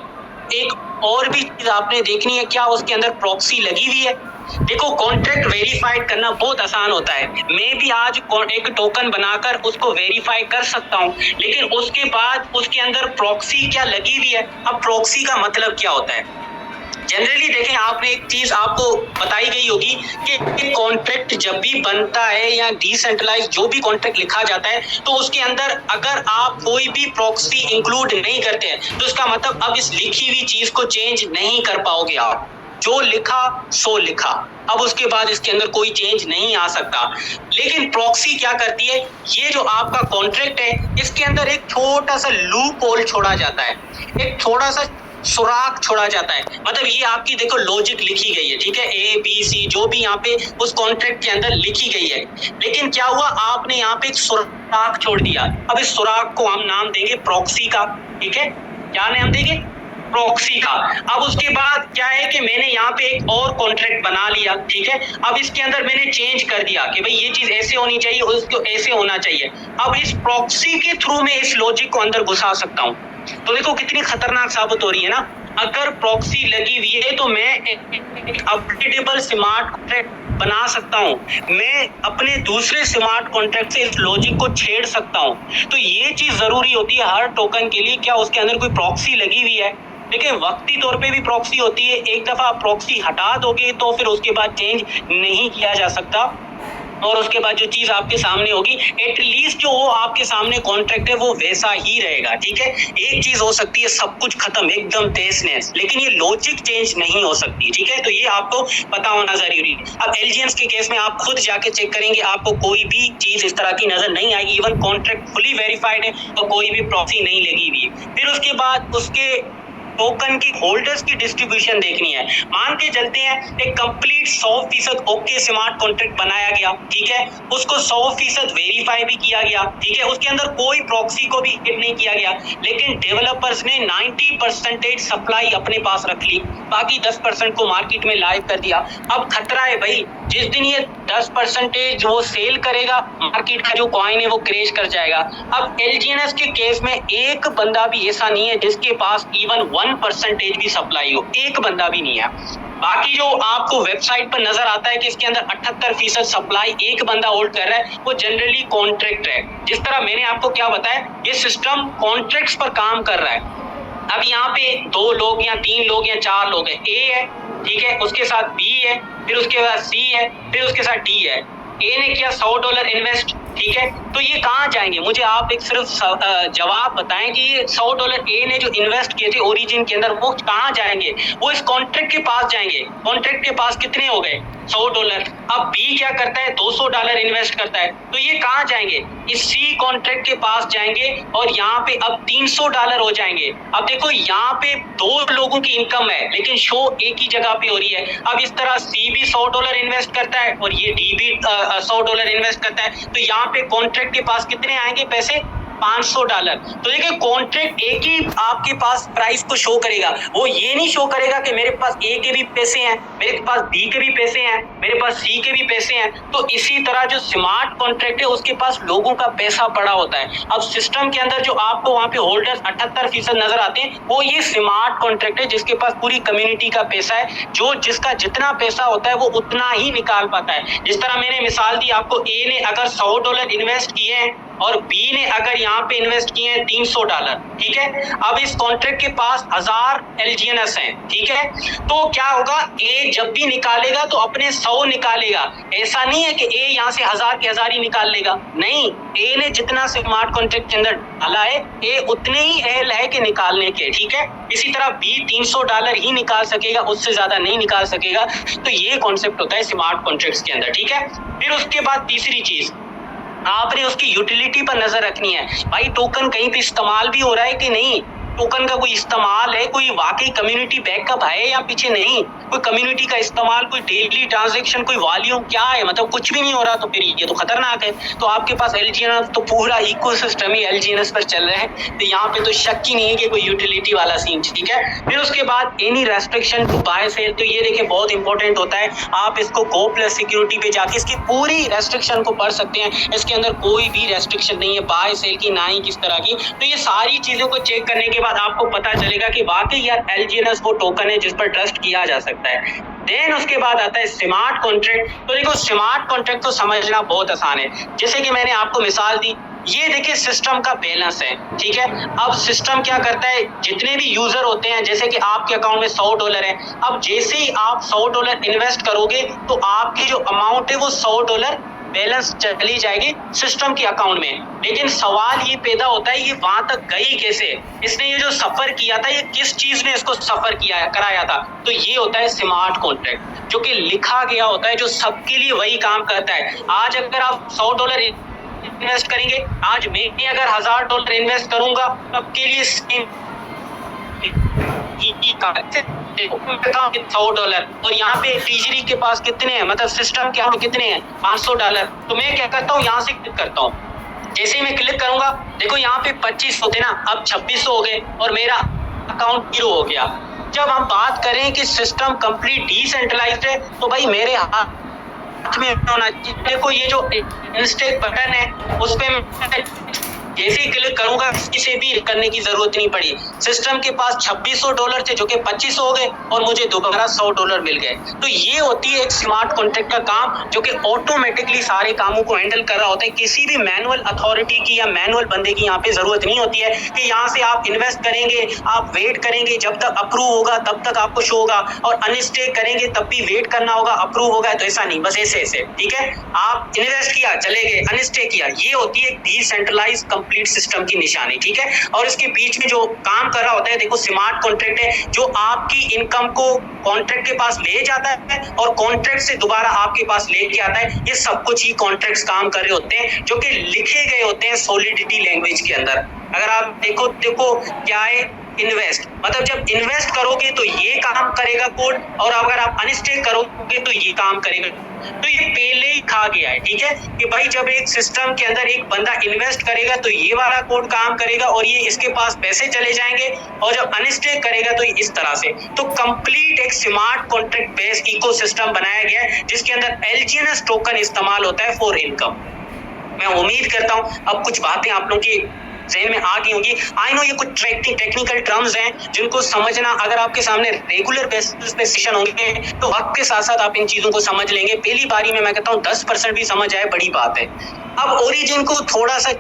एक और भी चीज आपने देखनी है, क्या उसके अंदर प्रॉक्सी लगी हुई है। देखो कॉन्ट्रैक्ट वेरीफाइड करना बहुत आसान होता है, मैं भी आज एक टोकन बनाकर उसको वेरीफाई कर सकता हूं, लेकिन उसके बाद उसके अंदर प्रॉक्सी क्या लगी हुई है। अब प्रॉक्सी का मतलब क्या होता है, जनरली देखें आपने एक चीज आपको बताई गई होगी कि कॉन्ट्रैक्ट जब भी बनता है या डिसेंट्रलाइज जो भी कॉन्ट्रैक्ट लिखा जाता है, तो उसके अंदर अगर आप कोई भी प्रॉक्सी इंक्लूड नहीं करते हैं तो इसका मतलब अब इस लिखी हुई चीज को चेंज नहीं कर पाओगे आप, जो लिखा सो लिखा, अब उसके बाद इसके अंदर कोई चेंज नहीं आ सकता। लेकिन प्रॉक्सी क्या करती है, ये जो आपका कॉन्ट्रैक्ट है इसके अंदर एक छोटा सा लूप होल छोड़ा जाता है, एक थोड़ा सा सुराख छोड़ा जाता है। मतलब ये आपकी देखो लॉजिक लिखी गई है, ठीक है, ABC जो भी यहाँ पे उस कॉन्ट्रैक्ट के अंदर लिखी गई है, लेकिन क्या हुआ आपने यहाँ पे एक सुराख छोड़ दिया। अब इस सुराख को हम नाम देंगे प्रॉक्सी का, ठीक है, क्या नाम देंगे, प्रॉक्सी का। अब उसके बाद क्या है कि मैंने यहाँ पे एक और कॉन्ट्रैक्ट बना लिया, ठीक है, अब इसके अंदर मैंने चेंज कर दिया कि भाई ये चीज ऐसे होनी चाहिए, उसको ऐसे होना चाहिए। अब इस प्रॉक्सी के थ्रू मैं इस लॉजिक को अंदर घुसा सकता हूँ। तो देखो कितनी खतरनाक साबित हो रही है ना। अगर प्रॉक्सी लगी हुई है तो मैं एक अपडेटेबल स्मार्ट कॉन्ट्रैक्ट बना सकता हूं, मैं अपने दूसरे स्मार्ट कॉन्ट्रैक्ट से इस लॉजिक को छेड़ सकता हूं। तो ये चीज जरूरी होती है हर टोकन के लिए, क्या उसके अंदर कोई प्रॉक्सी लगी हुई है। देखिए वक्ती तौर पे भी प्रॉक्सी होती है, एक दफा आप प्रॉक्सी हटा दोगे तो फिर उसके बाद चेंज नहीं किया जा सकता। और उसके बाद जो चीज आपके सामने होगी एटलीस्ट जो वो आपके सामने कॉन्ट्रैक्ट है वो वैसा ही रहेगा, ठीक है। एक चीज हो सकती है सब कुछ खत्म एकदम तहस-नहस, लेकिन ये लॉजिक चेंज नहीं हो सकती, ठीक है। तो ये आपको पता होना जरूरी है। अब एलजीएनएस के केस में आप खुद जाके चेक करेंगे, आपको कोई भी चीज इस तरह की नजर नहीं आएगी, इवन कॉन्ट्रैक्ट फुली वेरीफाइड है और कोई भी प्रॉक्सी नहीं लगी हुई है। फिर उसके बाद उसके टोकन की होल्डर्स की डिस्ट्रीब्यूशन देखनी है। मान के चलते हैं एक कंप्लीट 100% ओके स्मार्ट कॉन्ट्रैक्ट बनाया गया, ठीक है, उसको 100% वेरीफाई भी किया गया, ठीक है, उसके अंदर कोई प्रॉक्सी को भी हिट नहीं किया गया, लेकिन डेवलपर्स ने 90% सप्लाई अपने पास रख ली, बाकी 10% को मार्केट में लाइव कर दिया। अब खतरा है भाई, जिस दिन ये 10% वो सेल करेगा, मार्केट का जो कॉइन है वो क्रैश कर जाएगा। अब एलजीएनएस के केस में एक बंदा भी ऐसा नहीं है जिसके पास इवन 1% भी सप्लाई हो, एक बंदा भी नहीं है। बाकी जो आपको वेबसाइट पर नजर आता है कि इसके अंदर 78% सप्लाई एक बंदा होल्ड कर रहा है, वो जनरली कॉन्ट्रैक्ट है। जिस तरह मैंने आपको क्या बताया, ये सिस्टम कॉन्ट्रैक्ट्स पर काम कर रहा है। अब यहाँ पे 2 लोग या 3 लोग या 4 लोग हैं, ए है, ठीक है, उसके साथ बी है, फिर उसके बाद सी है, फिर उसके साथ डी है। ए ने किया $100 इन्वेस्ट, ठीक है, तो ये कहाँ जाएंगे? मुझे आप एक सिर्फ जवाब बताएं कि ये $100 ए ने जो इन्वेस्ट किए थे ओरिजिन के अंदर, वो कहाँ जाएंगे? वो इस कॉन्ट्रैक्ट के पास जाएंगे। कॉन्ट्रैक्ट के पास कितने हो गए? $100। अब बी क्या करता है? $200 इन्वेस्ट करता है, तो ये कहाँ जाएंगे? इस सी कॉन्ट्रैक्ट के पास जाएंगे और यहाँ पे अब $300 हो जाएंगे। अब देखो यहाँ पे 2 लोगों की इनकम है, लेकिन शो एक ही जगह पे हो रही है। अब इस तरह सी भी $100 इन्वेस्ट करता है और ये डी भी $100 इन्वेस्ट करता है, तो यहाँ पे कॉन्ट्रैक्ट के पास कितने आएंगे पैसे? $500। तो देखिए कॉन्ट्रैक्ट एक ही आपके पास प्राइस को शो करेगा, वो ये नहीं शो करेगा कि मेरे पास ए के भी पैसे हैं, मेरे पास बी के भी पैसे हैं, मेरे पास सी के भी पैसे हैं। तो इसी तरह जो स्मार्ट कॉन्ट्रैक्ट है उसके पास लोगों का पैसा पड़ा होता है। अब सिस्टम के अंदर जो आपको वहां पे होल्डर्स 78% नजर आते हैं, वो ये स्मार्ट कॉन्ट्रैक्ट है जिसके पास पूरी कम्युनिटी का पैसा है, जो जिसका जितना पैसा होता है वो उतना ही निकाल पाता है। जिस तरह मैंने मिसाल दी आपको, ए ने अगर $100 इन्वेस्ट किए हैं और बी ने अगर यहाँ पे इन्वेस्ट किए हैं $300, ठीक है। अब इस कॉन्ट्रैक्ट के पास 1000 एलजीएनएस हैं, ठीक है, तो क्या होगा? ए जब भी निकालेगा तो अपने 100 निकालेगा। ऐसा नहीं है कि ए यहाँ से 1000 के 1000 ही निकाल लेगा, नहीं, ए ने जितना स्मार्ट कॉन्ट्रैक्ट के अंदर डाला है, ए उतने ही अहल है कि निकालने के, ठीक है। इसी तरह बी $300 ही निकाल सकेगा, उससे ज्यादा नहीं निकाल सकेगा। तो ये कॉन्सेप्ट होता है स्मार्ट कॉन्ट्रैक्ट्स के अंदर, ठीक है। फिर उसके बाद तीसरी चीज, आपने उसकी यूटिलिटी पर नजर रखनी है। भाई टोकन कहीं पे इस्तेमाल भी हो रहा है कि नहीं, टोकन का कोई इस्तेमाल है, कोई वाकई कम्युनिटी बैकअप है या पीछे नहीं, कोई कम्युनिटी का इस्तेमाल, कोई डेली ट्रांजैक्शन, कोई वॉल्यूम क्या है, मतलब कुछ भी नहीं हो रहा, तो फिर ये तो खतरनाक है। तो आपके पास एलजीएनएस तो पूरा इकोसिस्टम ही एलजीएनएस पर चल रहा है, तो यहाँ पे तो शक ही नहीं है कि कोई यूटिलिटी वाला सीन, ठीक है। फिर उसके बाद any restriction to buy sell, तो ये देखिए बहुत इंपॉर्टेंट होता है। आप इसको गो प्लस सिक्योरिटी पे जाके इसकी पूरी रेस्ट्रिक्शन को पढ़ सकते हैं। इसके अंदर कोई भी रेस्ट्रिक्शन नहीं है बाय सेल की, ना ही किस तरह की। तो ये सारी चीजों को चेक करने के बाद आपको पता चलेगा कि वाकई यार एलजीएनएस वो टोकन है जिस पर ट्रस्ट किया जा सकता है। देन उसके बाद आता है स्मार्ट कॉन्ट्रैक्ट। तो देखो स्मार्ट कॉन्ट्रैक्ट तो समझना बहुत आसान है। जैसे कि मैंने आपको मिसाल दी, ये देखिए सिस्टम का बैलेंस है, ठीक है। अब सिस्टम क्या करता है, जितने भी यूजर होते हैं, जैसे कि आपके अकाउंट में $100 है, अब जैसे ही आप $100 इन्वेस्ट करोगे तो आपकी जो अमाउंट है वो $100 बैलेंस चली जाएगी सिस्टम के अकाउंट में। लेकिन सवाल ये पैदा होता है, ये वहां तक गई कैसे? इसने ये जो सफर किया था, ये किस चीज ने इसको सफर किया कराया था? तो ये होता है स्मार्ट कॉन्ट्रैक्ट, जो कि लिखा गया होता है, जो सबके लिए वही काम करता है। आज अगर आप $100 इन्वेस्ट करेंगे, आज मैं अगर $1000 इन्वेस्ट करूंगा, सबके लिए $100 और यहाँ पे ट्रेजरी के पास कितने हैं, मतलब सिस्टम के यहाँ पे कितने हैं? $500। तो मैं क्या करता हूँ, यहाँ से क्लिक करता हूँ। जैसे ही मैं क्लिक करूंगा, देखो यहाँ पे 25 होते ना, अब 2600 हो गए और मेरा अकाउंट 0 हो गया। जब हम बात करें कि सिस्टम कंप्लीट डिसेंट्रलाइज्ड है, तो भाई मेरे हाथ में होना चाहिए। देखो ये जो इंस्टेक बटन है, उस पे जैसे ही क्लिक करूंगा किसी भी करने की जरूरत नहीं पड़ी, सिस्टम के पास $2600 थे जो कि 2500 हो गए और मुझे दोबारा $100 मिल गए। तो ये होती है एक स्मार्ट कॉन्ट्रैक्ट का काम जो कि ऑटोमेटिकली सारे कामों को हैंडल कर रहा होता है। किसी भी मैनुअल अथॉरिटी की या मैनुअल बंदे की यहाँ पे जरूरत नहीं होती है कि यहाँ से आप इन्वेस्ट करेंगे, आप वेट करेंगे जब तक अप्रूव होगा तब तक आपको शो होगा, और अनस्टेक करेंगे तब भी वेट करना होगा, अप्रूव होगा। तो ऐसा नहीं, बस ऐसे ठीक है, आप इन्वेस्ट किया चले गए, अनस्टेक किया। ये होती है डिसेंट्रलाइज कंप्लीट सिस्टम की निशानी, ठीक है। और इसके बीच में जो काम कर रहा होता है, देखो स्मार्ट कॉन्ट्रैक्ट है जो आपकी इनकम को कॉन्ट्रैक्ट के पास ले जाता है और कॉन्ट्रैक्ट से दोबारा आपके पास लेके आता है। ये सब कुछ ही कॉन्ट्रैक्ट्स काम कर रहे होते हैं जो कि लिखे गए होते हैं सॉलिडिटी लैंग्वेज के अंदर। अगर आप देखो क्या है इन्वेस्ट, मतलब जब इन्वेस्ट करोगे तो ये काम करेगा कोड, और अगर आप अनस्टेक करोगे तो ये काम करेगा। तो ये पहले ही खा गया है, ठीक है, कि भाई जब एक सिस्टम के अंदर एक बंदा इन्वेस्ट करेगा तो ये वाला कोड काम करेगा और ये इसके पास पैसे चले जाएंगे, और जब अनस्टेक करेगा तो इस तरह से। तो कंप्लीट एक स्मार्ट कॉन्ट्रैक्ट बेस्ड इकोसिस्टम बनाया गया है जिसके अंदर LGNS टोकन इस्तेमाल होता है फॉर इनकम। मैं उम्मीद करता हूं अब कुछ बातें आप लोगों की ज़हन में आ गई होंगी। आई नो ये कुछ टेक्निकल टर्म्स हैं जिनको समझना अगर आपके सामने रेगुलर बेसिस पे सेशन होंगे तो वक्त के साथ साथ आप इन चीजों को समझ लेंगे। पहली बारी में मैं कहता हूँ 10% भी समझ आए बड़ी बात है। अब ओरिजिन को थोड़ा सा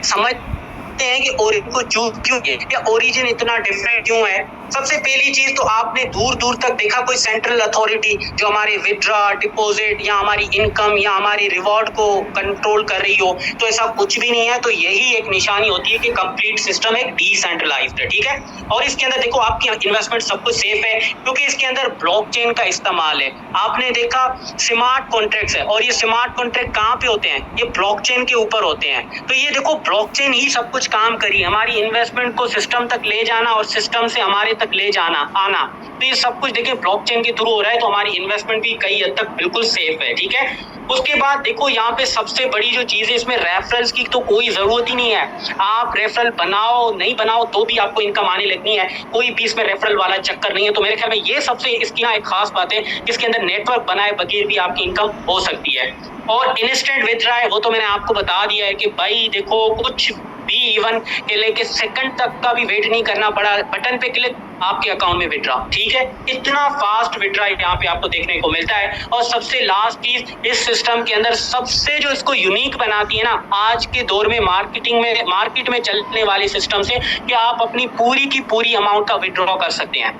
समझते हैं कि ओरिजिन को चूज क्यों किया, या ओरिजिन इतना डिफरेंट क्यों है। सबसे पहली चीज तो आपने दूर दूर तक देखा कोई सेंट्रल अथॉरिटी जो हमारे विड्रॉ डिपॉजिट या हमारी इनकम या हमारी रिवॉर्ड को कंट्रोल कर रही हो, तो ऐसा कुछ भी नहीं है। तो यही एक निशानी होती है कि कंप्लीट सिस्टम एक डिसेंट्रलाइज्ड है, ठीक है। और इसके अंदर देखो आपकी इन्वेस्टमेंट सब कुछ सेफ है क्योंकि इसके अंदर ब्लॉकचेन का इस्तेमाल है। आपने देखा स्मार्ट कॉन्ट्रैक्ट्स है, और ये स्मार्ट कॉन्ट्रैक्ट कहाँ पे होते हैं, ये ब्लॉकचेन के ऊपर होते हैं। तो ये देखो ब्लॉकचेन ही सब कुछ काम करी, हमारी इन्वेस्टमेंट को सिस्टम तक ले जाना और सिस्टम से हमारे तक ले जाना आना। तो ये सब कुछ देखिए ब्लॉकचेन के थ्रू हो रहा है, तो हमारी इन्वेस्टमेंट भी कई हद तक बिल्कुल सेफ है, ठीक है। उसके बाद देखो यहाँ पे सबसे बड़ी जो चीज है इसमें रेफरल्स की तो कोई जरूरत ही नहीं है। आप रेफरल बनाओ नहीं बनाओ तो भी आपको इनकम आने लगनी है, कोई भी इसमें रेफरल वाला चक्कर नहीं है। तो मेरे ख्याल में ये सबसे इसकी ना एक खास बात है, इसके अंदर नेटवर्क बनाए बगैर भी आपकी इनकम हो सकती है। और इंस्टेंट विथड्रॉ है वो तो मैंने आपको बता दिया है कि भाई देखो कुछ भी इवन के लेके सेकंड तक का भी वेट नहीं करना पड़ा, बटन पे क्लिक आपके अकाउंट में विड्रॉ, ठीक है। इतना फास्ट विड्रॉ यहाँ पे आपको देखने को मिलता है। और सबसे लास्ट चीज इस सिस्टम के अंदर सबसे जो इसको यूनिक बनाती है ना आज के दौर में मार्केट में चलने वाले सिस्टम से, कि आप अपनी पूरी की पूरी अमाउंट का विड्रॉ कर सकते हैं।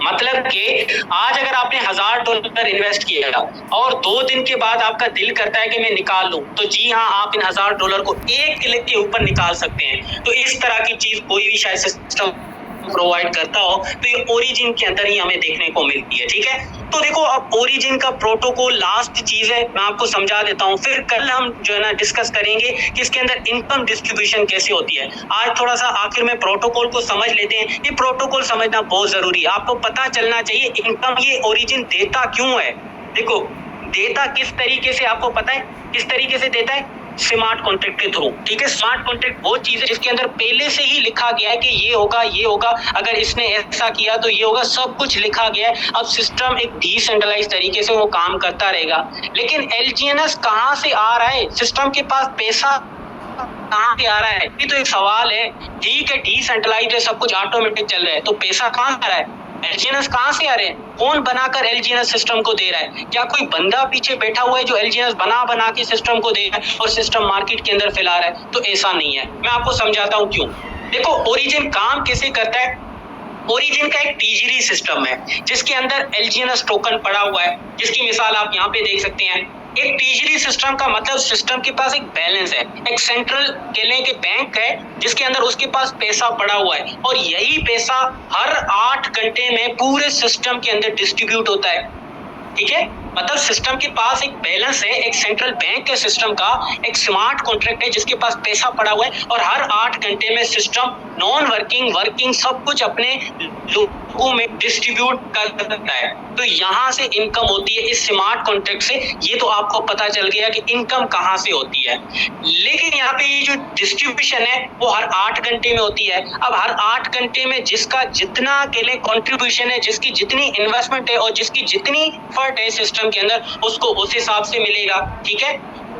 मतलब कि आज अगर आपने $1000 इन्वेस्ट किया और 2 दिन के बाद आपका दिल करता है कि मैं निकाल लूं, तो जी हाँ आप इन $1000 को एक क्लिक के ऊपर निकाल सकते हैं। तो इस तरह की चीज कोई भी शायद सिस्टम प्रोवाइड करता हो तो ये ओरिजिन के अंदर ही हमें देखने को मिलती है, ठीक है। तो देखो अब ओरिजिन का प्रोटोकॉल लास्ट चीज है, मैं आपको समझा देता हूँ, फिर कल हम जो है ना डिस्कस करेंगे कि इसके अंदर इनकम डिस्ट्रीब्यूशन कैसे होती है। आज थोड़ा सा आखिर में प्रोटोकॉल को समझ लेते हैं। ये प्रोटोकॉल समझना बहुत जरूरी है, आपको पता चलना चाहिए इनकम ये ओरिजिन देता क्यों है। देखो देता किस तरीके से, आपको पता है किस तरीके से देता है, स्मार्ट कॉन्ट्रैक्ट के थ्रू, ठीक है। स्मार्ट कॉन्ट्रैक्ट वो चीज है जिसके अंदर पहले से ही लिखा गया है कि ये होगा, अगर इसने ऐसा किया तो ये होगा, सब कुछ लिखा गया है। अब सिस्टम एक डिसेंट्रलाइज तरीके से वो काम करता रहेगा। लेकिन LGNS कहाँ से आ रहा है, सिस्टम के पास पैसा कहाँ से आ रहा है, ये तो एक सवाल है। ठीक है डिसेंट्रलाइज है, सब कुछ ऑटोमेटिक चल रहा है, तो पैसा कहाँ आ रहा है, LGNS कहाँ से आ रहे हैं, कौन बनाकर LGNS सिस्टम को दे रहा है। क्या कोई बंदा पीछे बैठा हुआ है जो LGNS बना के सिस्टम को दे रहा है और सिस्टम मार्केट के अंदर फैला रहा है, तो ऐसा नहीं है। मैं आपको समझाता हूँ क्यों। देखो ओरिजिन काम कैसे करता है, ओरिजिन का एक टीजरी सिस्टम है जिसके अंदर LGNS टोकन पड़ा हुआ है, जिसकी मिसाल आप यहाँ पे देख सकते हैं। एक टीजरी सिस्टम का मतलब सिस्टम के पास एक बैलेंस है, एक सेंट्रल केले के बैंक है जिसके अंदर उसके पास पैसा पड़ा हुआ है, और यही पैसा हर 8 घंटे में पूरे सिस्टम के अंदर डिस्ट्रीब्यूट होता है, ठीक है। मतलब सिस्टम के पास एक बैलेंस है, एक सेंट्रल बैंक के सिस्टम का एक स्मार्ट कॉन्ट्रैक्ट है जिसके पास पैसा पड़ा हुआ है, और हर 8 घंटे में सिस्टम नॉन वर्किंग सब कुछ अपने लोगों में डिस्ट्रीब्यूट कर सकता है। तो यहाँ से इनकम होती है इस स्मार्ट कॉन्ट्रैक्ट से। ये तो आपको पता चल गया कि इनकम कहाँ से होती है। लेकिन यहाँ पे ये जो डिस्ट्रीब्यूशन है वो हर 8 घंटे में होती है। अब हर 8 घंटे में जिसका जितना के लिए कॉन्ट्रीब्यूशन है, जिसकी जितनी इन्वेस्टमेंट है और जिसकी जितनी एफर्ट है सिस्टम के अंदर, उसको उस हिसाब से मिलेगा, ठीक है।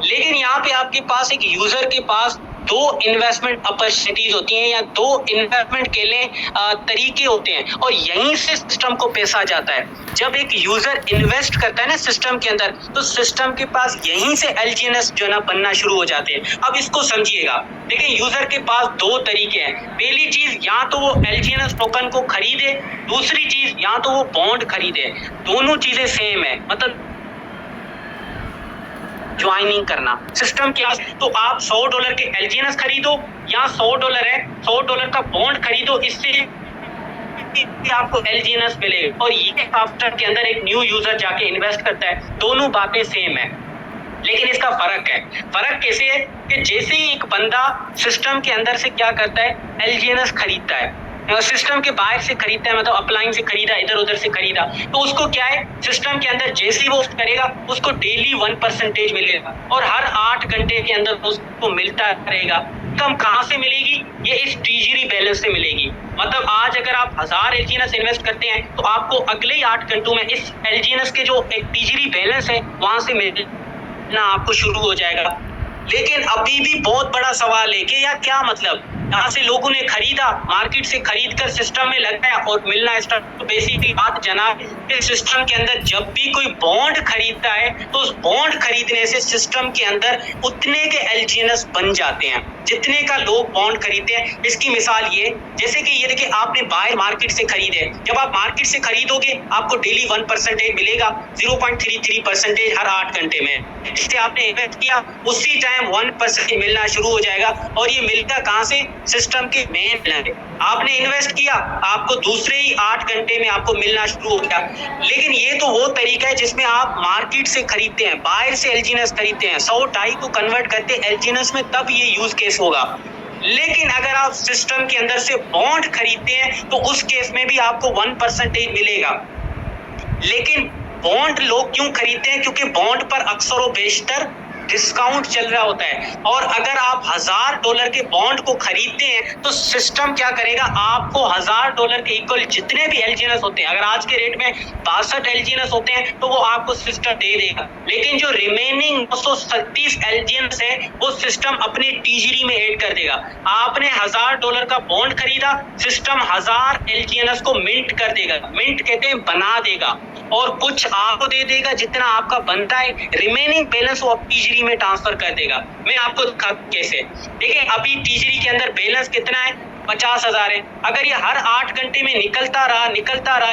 लेकिन यहाँ पे आपके पास एक यूजर के पास दो इन्वेस्टमेंट अपॉर्चुनिटीज होती हैं या दो इन्वेस्टमेंट के लिए तरीके होते हैं, और यहीं से सिस्टम को पैसा जाता है। जब एक यूजर इन्वेस्ट करता है ना सिस्टम के अंदर, तो सिस्टम के पास यहीं से एलजीएनएस जो है ना बनना शुरू हो जाते हैं। अब इसको समझिएगा, देखिए यूजर के पास दो तरीके हैं। पहली चीज, या तो वो एलजीएनएस टोकन को खरीदे, दूसरी चीज या तो वो बॉन्ड खरीदे। दोनों चीजें सेम है, मतलब ज्वाइनिंग करना सिस्टम के। तो आप $100 के एलजीएनएस खरीदो या $100 है $100 का बॉन्ड खरीदो, इससे आपको एलजीएनएस मिलेगा। और ये आफ्टर के अंदर एक न्यू यूजर जाके इन्वेस्ट करता है, दोनों बातें सेम है, लेकिन इसका फर्क है। फर्क कैसे है कि जैसे ही एक बंदा सिस्टम के अंदर से क्या करता है, एलजीएनएस खरीदता है, सिस्टम के बाहर से खरीदता है, मतलब अपलाइन से खरीदा, इधर उधर से खरीदा, तो उसको क्या है, सिस्टम के अंदर जैसे ही वो करेगा उसको डेली 1% मिलेगा, और हर 8 घंटे के अंदर उसको मिलता रहेगा। कम कहाँ से मिलेगी, ये इस ट्रेजरी बैलेंस से मिलेगी। मतलब आज अगर आप 1000 एलजीएनएस इन्वेस्ट करते हैं, तो आपको अगले ही 8 घंटों में इस एलजीएनएस के जो एक ट्रेजरी बैलेंस है वहां से मिलना आपको शुरू हो जाएगा। लेकिन अभी भी बहुत बड़ा सवाल है कि यार क्या मतलब, यहाँ से लोगों ने खरीदा, मार्केट से खरीद कर सिस्टम में लगाया और मिलना स्टार्ट। तो बेसिकली बात जनाब, सिस्टम के अंदर जब भी कोई बॉन्ड खरीदता है, तो उस बॉन्ड खरीदने से सिस्टम के अंदर उतने के एलजीएनएस बन जाते हैं जितने का लोग बॉन्ड खरीदते हैं। इसकी मिसाल ये, जैसे कि ये देखिए, आपने बाहर मार्केट से खरीदे, जब आप मार्केट से खरीदोगे आपको डेली 1% मिलेगा, 0.33% हर 8 घंटे में। जिससे आपने इन्वेस्ट किया उसी टाइम 1% मिलना शुरू हो जाएगा, और ये मिलता कहाँ से, सिस्टम के मेन प्लान। आपने इन्वेस्ट किया, आपको दूसरे ही 8 घंटे में आपको मिलना शुरू हो गया। लेकिन ये तो वो तरीका है जिसमें आप मार्केट से खरीदते हैं, बाहर से एलजीएनएस खरीदते हैं, 100 टाई को कन्वर्ट करते हैं एलजीएनएस में, तब ये यूज केस होगा। लेकिन अगर आप सिस्टम के अंदर से बॉन्ड खरीदते हैं, तो उस केस में भी आपको 1% मिलेगा। लेकिन बॉन्ड लोग क्यों खरीदते हैं, क्योंकि बॉन्ड पर अक्सर व बेशतर डिस्काउंट चल रहा होता है। और अगर आप $1000 के बॉन्ड को खरीदते हैं, तो सिस्टम क्या करेगा, आपको $1000 के इक्वल जितने भी एलजीएनएस होते हैं, अगर आज के रेट में 62 एलजीएनएस होते हैं, तो वो आपको सिस्टम दे देगा। लेकिन जो रिमेनिंग 937 एलजीएनएस है, वो सिस्टम अपने टीजरी में ऐड कर देगा। आपने $1000 का बॉन्ड खरीदा, सिस्टम 1000 एलजीएनएस को मिंट कर देगा, मिंट कहते हैं बना देगा, और कुछ आपको दे देगा जितना आपका बनता है, रिमेनिंग बैलेंस वो टीजरी में ट्रांसफर कर देगा। मैं आपको दिखा कैसे, देखिए अभी टीजरी के अंदर बैलेंस कितना है, 50,000 है। अगर ये हर 8 घंटे में निकलता रहा,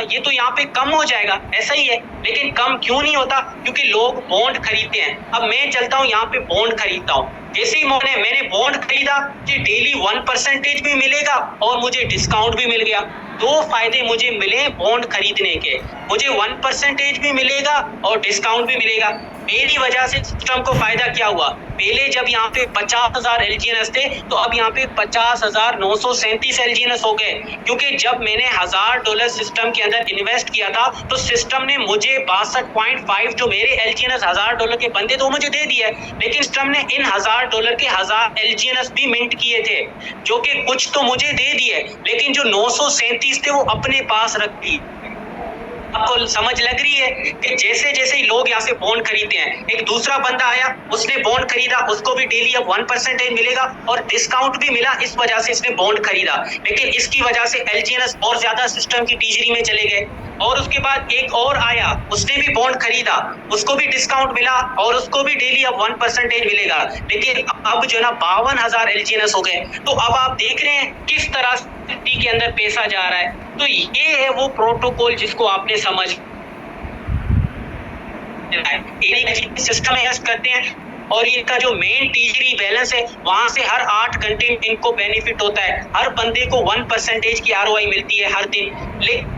ये तो यहाँ पे कम हो जाएगा, ऐसा ही है। लेकिन कम क्यों नहीं होता, क्योंकि लोग बॉन्ड खरीदते हैं। अब मैं चलता हूँ यहाँ पे बॉन्ड खरीदता हूँ, जैसे ही मैंने बॉन्ड खरीदा, कि डेली 1% भी मिलेगा और मुझे डिस्काउंट भी मिल गया। दो फायदे मुझे मिले बॉन्ड खरीदने के, मुझे 1% भी मिलेगा और डिस्काउंट भी मिलेगा। मेरी वजह से सिस्टम को फायदा क्या हुआ, पहले जब यहाँ पे 50,000 एलजीएनएस थे, तो अब यहाँ पे 50,937 एलजीएनएस हो गए, क्योंकि जब मैंने $1000 सिस्टम के अंदर इन्वेस्ट किया था, तो सिस्टम ने मुझे 62.5 जो मेरे एलजीएनएस $1000 के बंदे तो मुझे दे दिया, लेकिन सिस्टम ने इन $1000 के 1000 एलजीएनएस भी मिंट किए थे, जो कि कुछ तो मुझे दे दिए, लेकिन जो 937 थे वो अपने पास रख दी। आपको समझ लग रही है कि जैसे जैसे ही लोग यहाँ से बॉन्ड खरीदते हैं, एक दूसरा बंदा आया, उसने बॉन्ड खरीदा, उसको भी डेली अब 1% मिलेगा और डिस्काउंट भी मिला, इस वजह से इसने बॉन्ड खरीदा। लेकिन इसकी वजह से एलजीएनएस और ज्यादा सिस्टम की टीजरी में चले गए। और उसके बाद एक और आया, उसने भी बॉन्ड खरीदा, उसको भी डिस्काउंट मिला और उसको भी डेली अब 1% मिलेगा। लेकिन अब जो ना 52,000 एलजीएनएस हो गए। तो अब आप देख रहे हैं किस तरह के अंदर पैसा जा रहा है। तो ये है वो प्रोटोकॉल जिसको आपने समझ सिस्टम इन्वेस्ट करते हैं, और इनका जो मेन टीजरी बैलेंस है, वहां से हर 8 घंटे में इनको बेनिफिट होता है। हर बंदे को 1% की आरओआई मिलती है हर दिन। लेकिन